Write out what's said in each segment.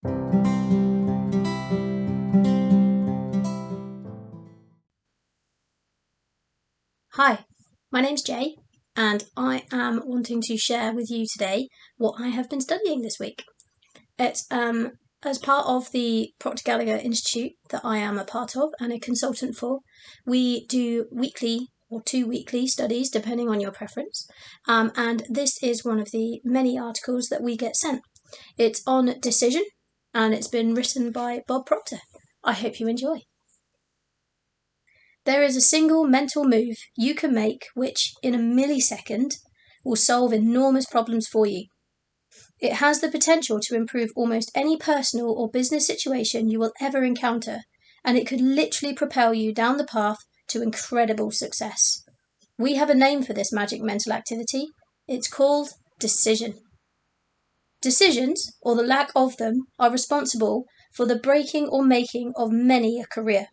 Hi, my name's Jay, and I am wanting to share with you today what I have been studying this week. It's as part of the Proctor Institute that I am a part of and a consultant for. We do weekly or 2 weekly studies, depending on your preference, and this is one of the many articles that we get sent. It's on decision, and it's been written by Bob Proctor. I hope you enjoy. There is a single mental move you can make which, in a millisecond, will solve enormous problems for you. It has the potential to improve almost any personal or business situation you will ever encounter, and it could literally propel you down the path to incredible success. We have a name for this magic mental activity. It's called decision. Decisions, or the lack of them, are responsible for the breaking or making of many a career.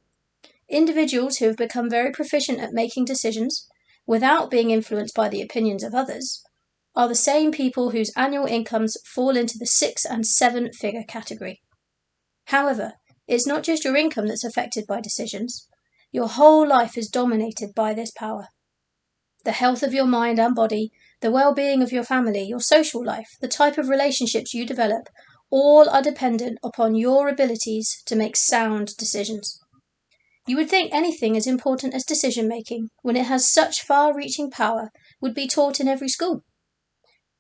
Individuals who have become very proficient at making decisions without being influenced by the opinions of others are the same people whose annual incomes fall into the 6 and 7 figure category. However, it's not just your income that's affected by decisions. Your whole life is dominated by this power. The health of your mind and body, the well-being of your family, your social life, the type of relationships you develop, all are dependent upon your abilities to make sound decisions. You would think anything as important as decision-making, when it has such far-reaching power, would be taught in every school.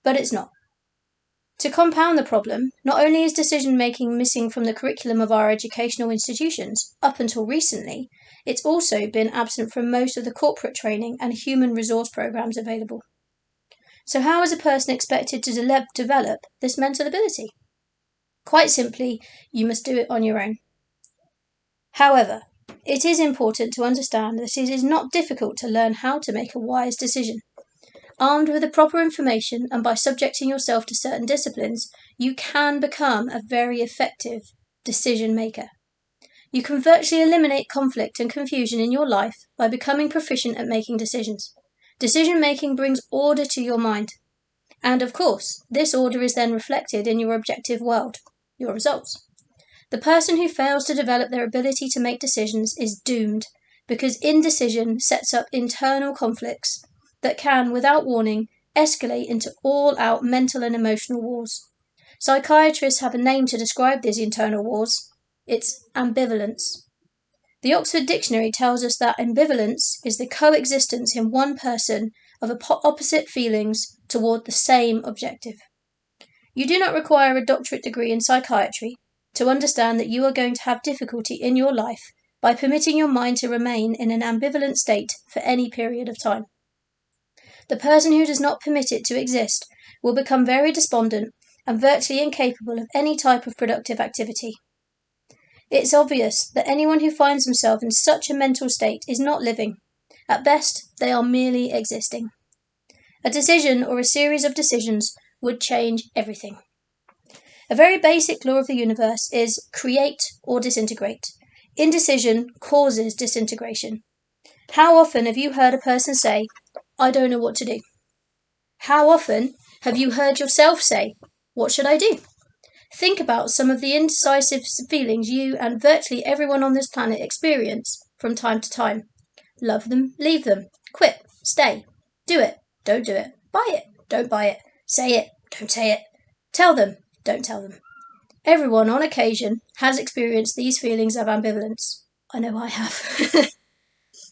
But it's not. To compound the problem, not only is decision-making missing from the curriculum of our educational institutions, up until recently, it's also been absent from most of the corporate training and human resource programs available. So how is a person expected to develop this mental ability? Quite simply, you must do it on your own. However, it is important to understand that it is not difficult to learn how to make a wise decision. Armed with the proper information and by subjecting yourself to certain disciplines, you can become a very effective decision maker. You can virtually eliminate conflict and confusion in your life by becoming proficient at making decisions. Decision making brings order to your mind. And of course, this order is then reflected in your objective world, your results. The person who fails to develop their ability to make decisions is doomed, because indecision sets up internal conflicts that can, without warning, escalate into all-out mental and emotional wars. Psychiatrists have a name to describe these internal wars. It's ambivalence. The Oxford Dictionary tells us that ambivalence is the coexistence in one person of opposite feelings toward the same objective. You do not require a doctorate degree in psychiatry to understand that you are going to have difficulty in your life by permitting your mind to remain in an ambivalent state for any period of time. The person who does not permit it to exist will become very despondent and virtually incapable of any type of productive activity. It's obvious that anyone who finds himself in such a mental state is not living. At best, they are merely existing. A decision or a series of decisions would change everything. A very basic law of the universe is create or disintegrate. Indecision causes disintegration. How often have you heard a person say, "I don't know what to do"? How often have you heard yourself say, "What should I do"? Think about some of the indecisive feelings you and virtually everyone on this planet experience from time to time. Love them, leave them, quit, stay, do it, don't do it, buy it, don't buy it, say it, don't say it, tell them, don't tell them. Everyone, on occasion, has experienced these feelings of ambivalence. I know I have.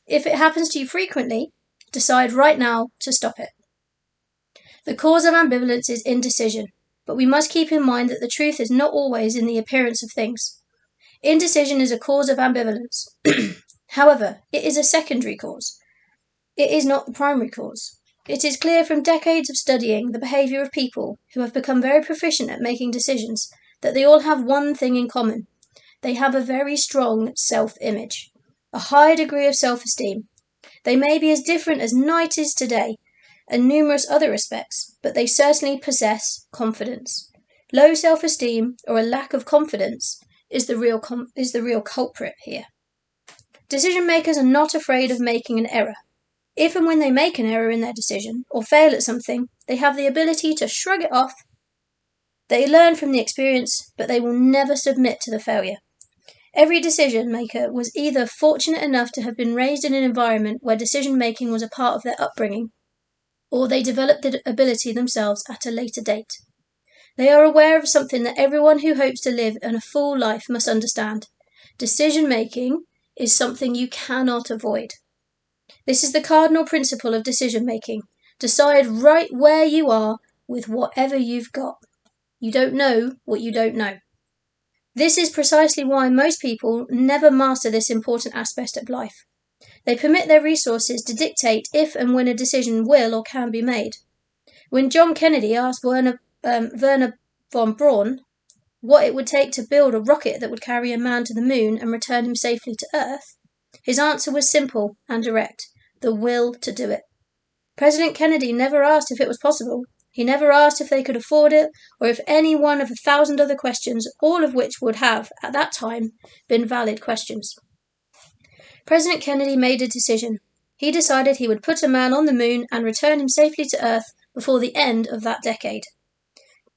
If it happens to you frequently, decide right now to stop it. The cause of ambivalence is indecision, but we must keep in mind that the truth is not always in the appearance of things. Indecision is a cause of ambivalence. However, it is a secondary cause. It is not the primary cause. It is clear from decades of studying the behaviour of people who have become very proficient at making decisions that they all have one thing in common. They have a very strong self-image, a high degree of self-esteem. They may be as different as night is to day, and numerous other respects, but they certainly possess confidence. Low self-esteem, or a lack of confidence, is the real culprit here. Decision makers are not afraid of making an error. If and when they make an error in their decision, or fail at something, they have the ability to shrug it off. They learn from the experience, but they will never submit to the failure. Every decision maker was either fortunate enough to have been raised in an environment where decision making was a part of their upbringing, or they developed the ability themselves at a later date. They are aware of something that everyone who hopes to live a full life must understand. Decision making is something you cannot avoid. This is the cardinal principle of decision making. Decide right where you are with whatever you've got. You don't know what you don't know. This is precisely why most people never master this important aspect of life. They permit their resources to dictate if and when a decision will or can be made. When John Kennedy asked Werner von Braun what it would take to build a rocket that would carry a man to the moon and return him safely to Earth, his answer was simple and direct: the will to do it. President Kennedy never asked if it was possible. He never asked if they could afford it, or if any one of 1,000 other questions, all of which would have, at that time, been valid questions. President Kennedy made a decision. He decided he would put a man on the moon and return him safely to Earth before the end of that decade.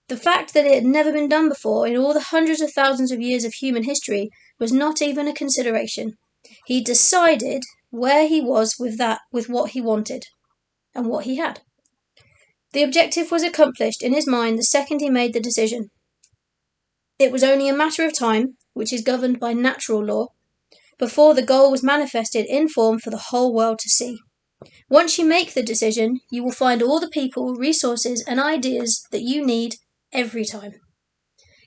The fact that it had never been done before in all the hundreds of thousands of years of human history was not even a consideration. He decided where he was with what he wanted and what he had. The objective was accomplished in his mind the second he made the decision. It was only a matter of time, which is governed by natural law, before the goal was manifested in form for the whole world to see. Once you make the decision, you will find all the people, resources, and ideas that you need every time.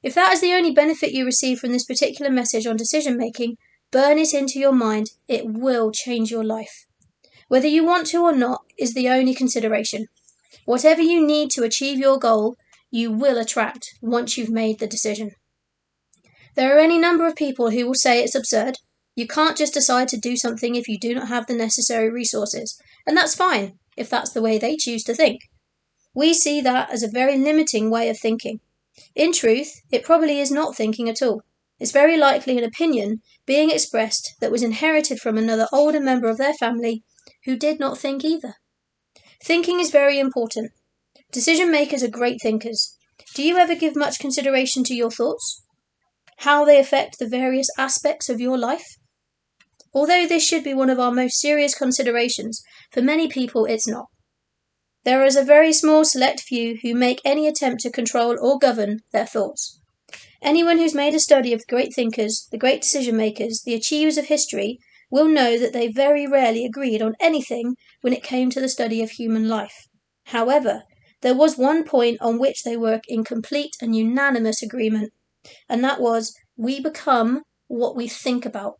If that is the only benefit you receive from this particular message on decision making, burn it into your mind. It will change your life. Whether you want to or not is the only consideration. Whatever you need to achieve your goal, you will attract once you've made the decision. There are any number of people who will say it's absurd. You can't just decide to do something if you do not have the necessary resources, and that's fine if that's the way they choose to think. We see that as a very limiting way of thinking. In truth, it probably is not thinking at all. It's very likely an opinion being expressed that was inherited from another older member of their family who did not think either. Thinking is very important. Decision makers are great thinkers. Do you ever give much consideration to your thoughts? How they affect the various aspects of your life? Although this should be one of our most serious considerations, for many people it's not. There is a very small select few who make any attempt to control or govern their thoughts. Anyone who's made a study of the great thinkers, the great decision makers, the achievers of history, will know that they very rarely agreed on anything when it came to the study of human life. However, there was one point on which they were in complete and unanimous agreement, and that was, we become what we think about.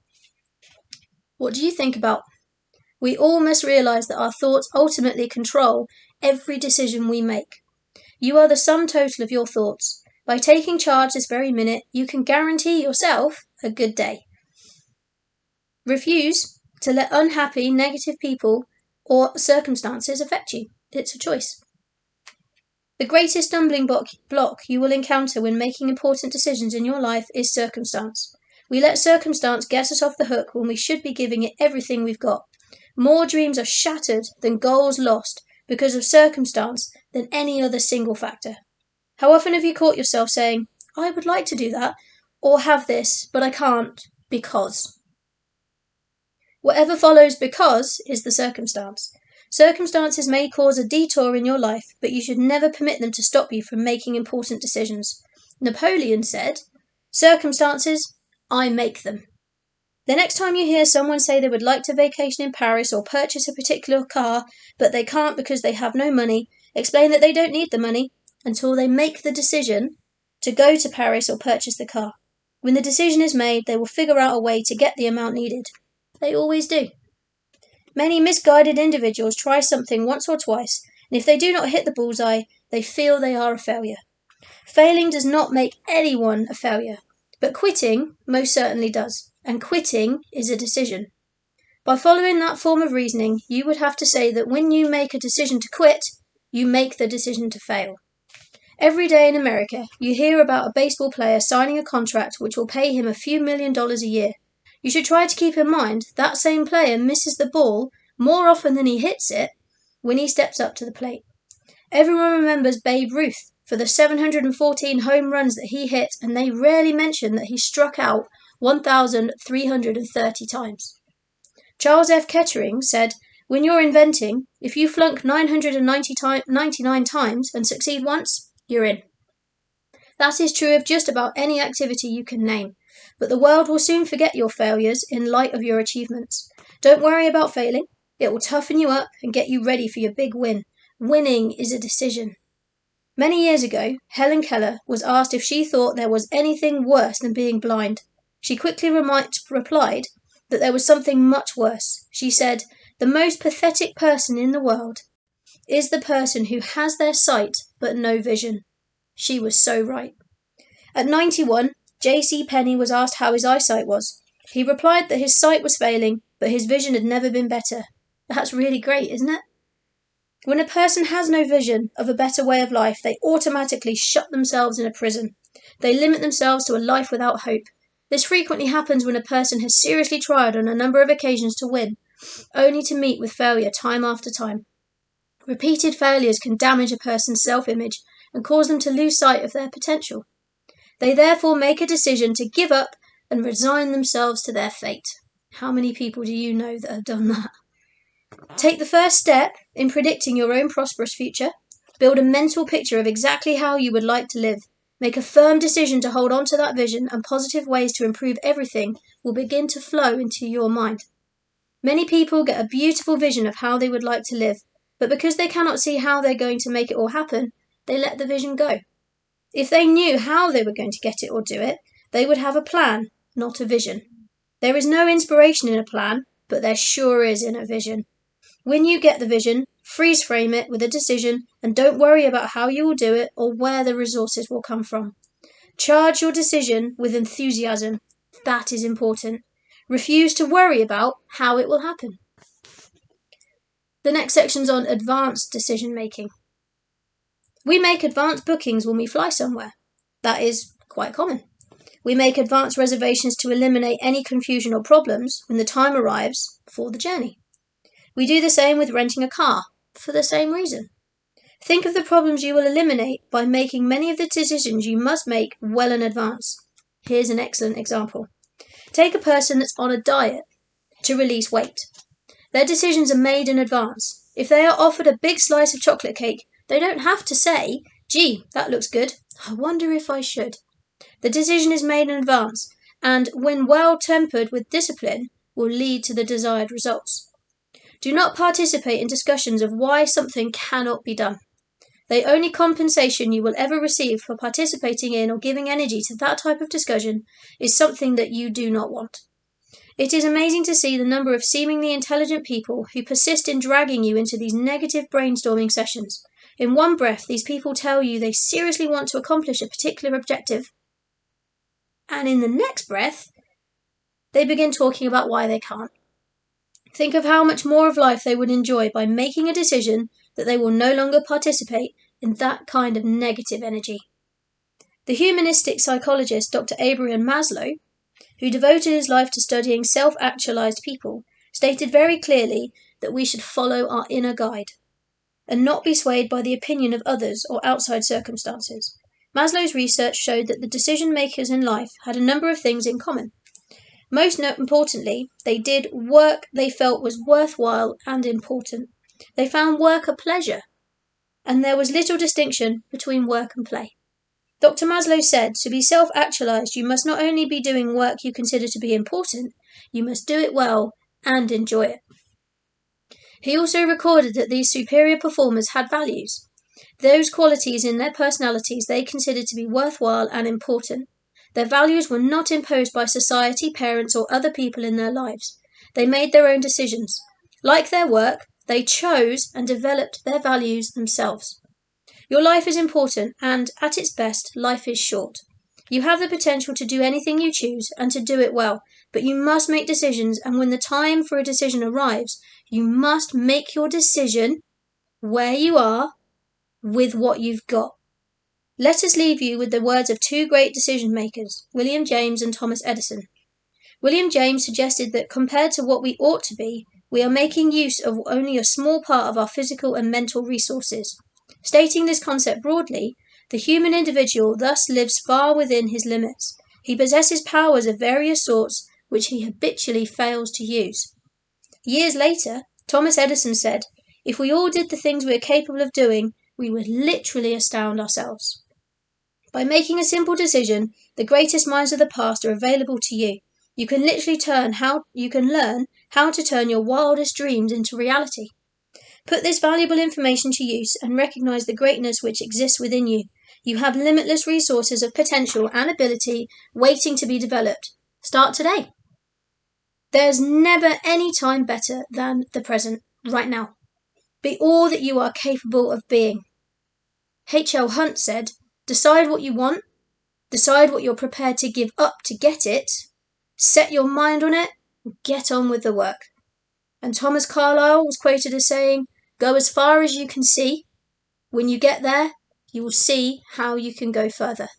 What do you think about? We all must realize that our thoughts ultimately control every decision we make. You are the sum total of your thoughts. By taking charge this very minute, you can guarantee yourself a good day. Refuse to let unhappy, negative people or circumstances affect you. It's a choice. The greatest stumbling block you will encounter when making important decisions in your life is circumstance. We let circumstance get us off the hook when we should be giving it everything we've got. More dreams are shattered than goals lost because of circumstance than any other single factor. How often have you caught yourself saying, I would like to do that, or have this, but I can't, because? Whatever follows because is the circumstance. Circumstances may cause a detour in your life, but you should never permit them to stop you from making important decisions. Napoleon said, circumstances, I make them. The next time you hear someone say they would like to vacation in Paris or purchase a particular car, but they can't because they have no money, explain that they don't need the money until they make the decision to go to Paris or purchase the car. When the decision is made, they will figure out a way to get the amount needed. They always do. Many misguided individuals try something once or twice, and if they do not hit the bullseye, they feel they are a failure. Failing does not make anyone a failure, but quitting most certainly does, and quitting is a decision. By following that form of reasoning, you would have to say that when you make a decision to quit, you make the decision to fail. Every day in America, you hear about a baseball player signing a contract which will pay him a few $1 million a year. You should try to keep in mind that same player misses the ball more often than he hits it when he steps up to the plate. Everyone remembers Babe Ruth for the 714 home runs that he hit, and they rarely mention that he struck out 1,330 times. Charles F. Kettering said, "When you're inventing, if you flunk 999 times and succeed once, you're in." That is true of just about any activity you can name, but the world will soon forget your failures in light of your achievements. Don't worry about failing. It will toughen you up and get you ready for your big win. Winning is a decision. Many years ago, Helen Keller was asked if she thought there was anything worse than being blind. She quickly replied that there was something much worse. She said, "The most pathetic person in the world is the person who has their sight but no vision." She was so right. At 91, J.C. Penney was asked how his eyesight was. He replied that his sight was failing, but his vision had never been better. That's really great, isn't it? When a person has no vision of a better way of life, they automatically shut themselves in a prison. They limit themselves to a life without hope. This frequently happens when a person has seriously tried on a number of occasions to win, only to meet with failure time after time. Repeated failures can damage a person's self-image and cause them to lose sight of their potential. They therefore make a decision to give up and resign themselves to their fate. How many people do you know that have done that? Take the first step in predicting your own prosperous future. Build a mental picture of exactly how you would like to live. Make a firm decision to hold on to that vision, and positive ways to improve everything will begin to flow into your mind. Many people get a beautiful vision of how they would like to live, but because they cannot see how they're going to make it all happen, they let the vision go. If they knew how they were going to get it or do it, they would have a plan, not a vision. There is no inspiration in a plan, but there sure is in a vision. When you get the vision, freeze frame it with a decision and don't worry about how you will do it or where the resources will come from. Charge your decision with enthusiasm. That is important. Refuse to worry about how it will happen. The next section's on advanced decision making. We make advanced bookings when we fly somewhere. That is quite common. We make advanced reservations to eliminate any confusion or problems when the time arrives for the journey. We do the same with renting a car, for the same reason. Think of the problems you will eliminate by making many of the decisions you must make well in advance. Here's an excellent example. Take a person that's on a diet to release weight. Their decisions are made in advance. If they are offered a big slice of chocolate cake, they don't have to say, "Gee, that looks good. I wonder if I should." The decision is made in advance, and when well tempered with discipline, will lead to the desired results. Do not participate in discussions of why something cannot be done. The only compensation you will ever receive for participating in or giving energy to that type of discussion is something that you do not want. It is amazing to see the number of seemingly intelligent people who persist in dragging you into these negative brainstorming sessions. In one breath, these people tell you they seriously want to accomplish a particular objective, and in the next breath, they begin talking about why they can't. Think of how much more of life they would enjoy by making a decision that they will no longer participate in that kind of negative energy. The humanistic psychologist Dr. Abraham Maslow, who devoted his life to studying self-actualized people, stated very clearly that we should follow our inner guide and not be swayed by the opinion of others or outside circumstances. Maslow's research showed that the decision makers in life had a number of things in common. Most importantly, they did work they felt was worthwhile and important. They found work a pleasure, and there was little distinction between work and play. Dr. Maslow said, to be self-actualized, you must not only be doing work you consider to be important, you must do it well and enjoy it. He also recorded that these superior performers had values, those qualities in their personalities they considered to be worthwhile and important. Their values were not imposed by society, parents, or other people in their lives. They made their own decisions. Like their work, they chose and developed their values themselves. Your life is important, and at its best, life is short. You have the potential to do anything you choose and to do it well, but you must make decisions, and when the time for a decision arrives, you must make your decision where you are with what you've got. Let us leave you with the words of two great decision makers, William James and Thomas Edison. William James suggested that compared to what we ought to be, we are making use of only a small part of our physical and mental resources. Stating this concept broadly, The human individual thus lives far within his limits. He possesses powers of various sorts which he habitually fails to use. Years later, Thomas Edison said, "If we all did the things we are capable of doing, we would literally astound ourselves." By making a simple decision, the greatest minds of the past are available to you. You can learn how to turn your wildest dreams into reality. Put this valuable information to use and recognize the greatness which exists within you. You have limitless resources of potential and ability waiting to be developed. Start today. There's never any time better than the present, right now. Be all that you are capable of being. H.L. Hunt said, "Decide what you want, decide what you're prepared to give up to get it, set your mind on it, and get on with the work." And Thomas Carlyle was quoted as saying, "Go as far as you can see. When you get there, you will see how you can go further."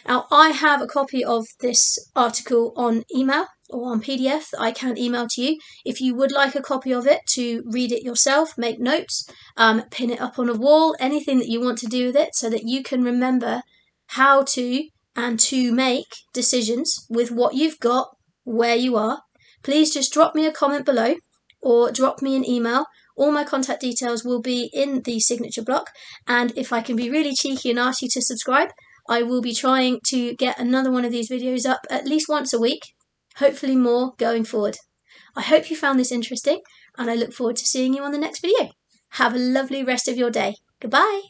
Now, I have a copy of this article on email or on PDF that I can email to you. If you would like a copy of it to read it yourself, make notes, pin it up on a wall, anything that you want to do with it so that you can remember how to and to make decisions with what you've got, where you are, please just drop me a comment below or drop me an email. All my contact details will be in the signature block. And if I can be really cheeky and ask you to subscribe, I will be trying to get another one of these videos up at least once a week, hopefully more going forward. I hope you found this interesting, and I look forward to seeing you on the next video. Have a lovely rest of your day. Goodbye.